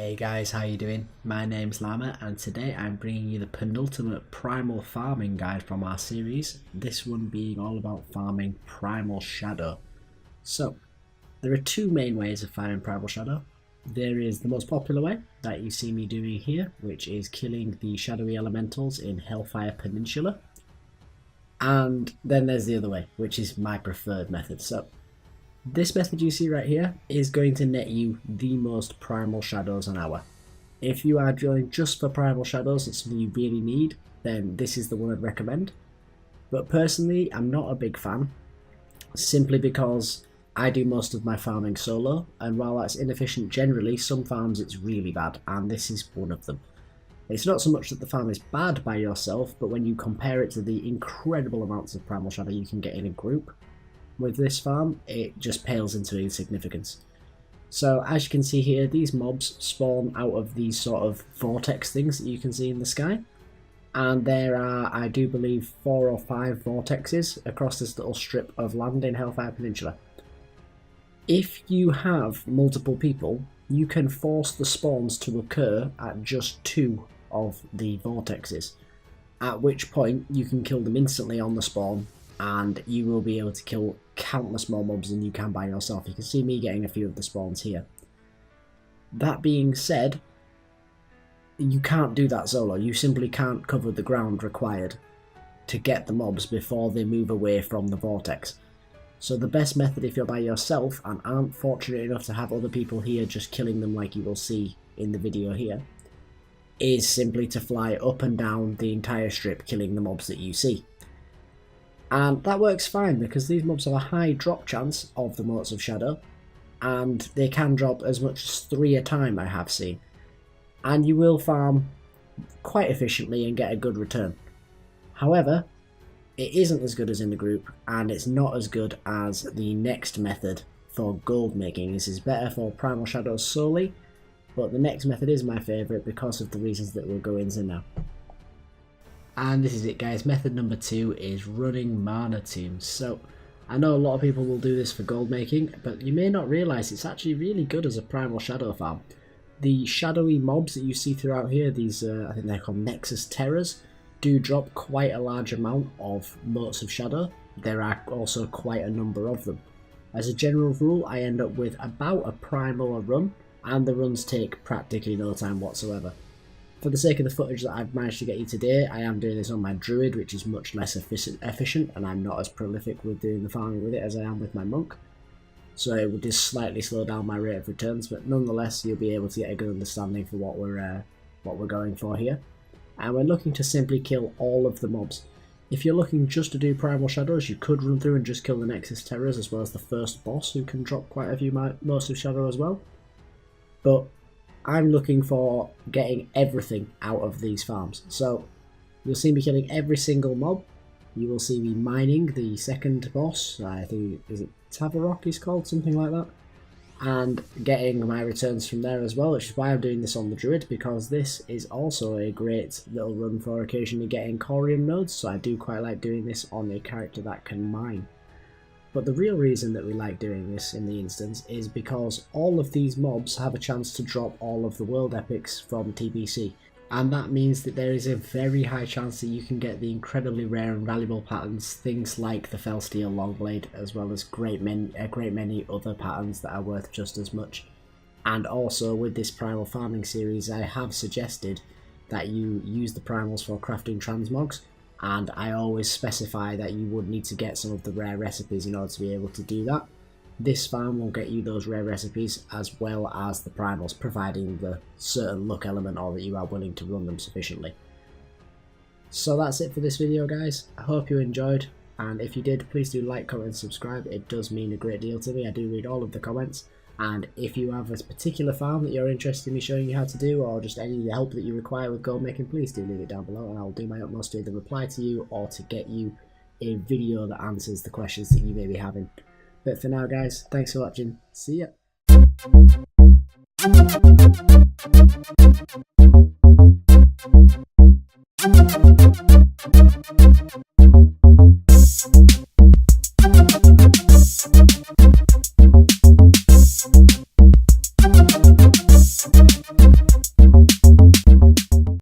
Hey guys, how you doing? My name's Lama and today I'm bringing you the penultimate Primal farming guide from our series, this one being all about farming Primal Shadow. So, there are two main ways of farming Primal Shadow. There is the most popular way that you see me doing here, which is killing the shadowy elementals in Hellfire Peninsula. And then there's the other way, which is my preferred method. So, this method you see right here is going to net you the most Primal Shadows an hour. If you are drilling just for Primal Shadows, it's something you really need, then this is the one I'd recommend. But personally, I'm not a big fan, simply because I do most of my farming solo, and while that's inefficient generally, some farms it's really bad, and this is one of them. It's not so much that the farm is bad by yourself, but when you compare it to the incredible amounts of Primal Shadow you can get in a group, with this farm, it just pales into insignificance. So as you can see here, these mobs spawn out of these sort of vortex things that you can see in the sky. And there are, I do believe, 4 or 5 vortexes across this little strip of land in Hellfire Peninsula. If you have multiple people, you can force the spawns to occur at just 2 of the vortexes. At which point, you can kill them instantly on the spawn, and you will be able to kill countless more mobs than you can by yourself. You can see me getting a few of the spawns here. That being said, you can't do that solo. You simply can't cover the ground required to get the mobs before they move away from the vortex. So the best method if you're by yourself and aren't fortunate enough to have other people here just killing them like you will see in the video here, is simply to fly up and down the entire strip killing the mobs that you see. And that works fine because these mobs have a high drop chance of the Motes of Shadow, and they can drop as much as 3 a time, I have seen. And you will farm quite efficiently and get a good return. However, it isn't as good as in the group, and it's not as good as the next method for gold making. This is better for Primal Shadows solely, but the next method is my favourite because of the reasons that we'll go into now. And this is it guys, method number 2 is running mana tombs. So I know a lot of people will do this for gold making, but you may not realise it's actually really good as a Primal Shadow farm. The shadowy mobs that you see throughout here, these I think they're called Nexus Terrors, do drop quite a large amount of Motes of Shadow. There are also quite a number of them. As a general rule, I end up with about a Primal a run, and the runs take practically no time whatsoever. For the sake of the footage that I've managed to get you today, I am doing this on my Druid, which is much less efficient, and I'm not as prolific with doing the farming with it as I am with my Monk. So it would just slightly slow down my rate of returns, but nonetheless you'll be able to get a good understanding for what we're going for here. And we're looking to simply kill all of the mobs. If you're looking just to do Primal Shadows, you could run through and just kill the Nexus Terrors as well as the first boss, who can drop quite a few Motes of Shadow as well. But I'm looking for getting everything out of these farms. So you'll see me killing every single mob. You will see me mining the second boss, I think, is it Tavarok he's called, something like that. And getting my returns from there as well, which is why I'm doing this on the Druid, because this is also a great little run for occasionally getting Corium nodes, so I do quite like doing this on a character that can mine. But the real reason that we like doing this in the instance is because all of these mobs have a chance to drop all of the world epics from TBC. And that means that there is a very high chance that you can get the incredibly rare and valuable patterns, things like the Felsteel Longblade, as well as a great many other patterns that are worth just as much. And also with this Primal farming series, I have suggested that you use the Primals for crafting transmogs. And I always specify that you would need to get some of the rare recipes in order to be able to do that. This farm will get you those rare recipes as well as the Primals, providing the certain luck element or that you are willing to run them sufficiently. So that's it for this video guys. I hope you enjoyed, and if you did, please do like, comment and subscribe. It does mean a great deal to me. I do read all of the comments. And if you have a particular farm that you're interested in me showing you how to do, or just any help that you require with gold making, please do leave it down below and I'll do my utmost to either reply to you or to get you a video that answers the questions that you may be having. But for now guys, thanks for watching, see ya!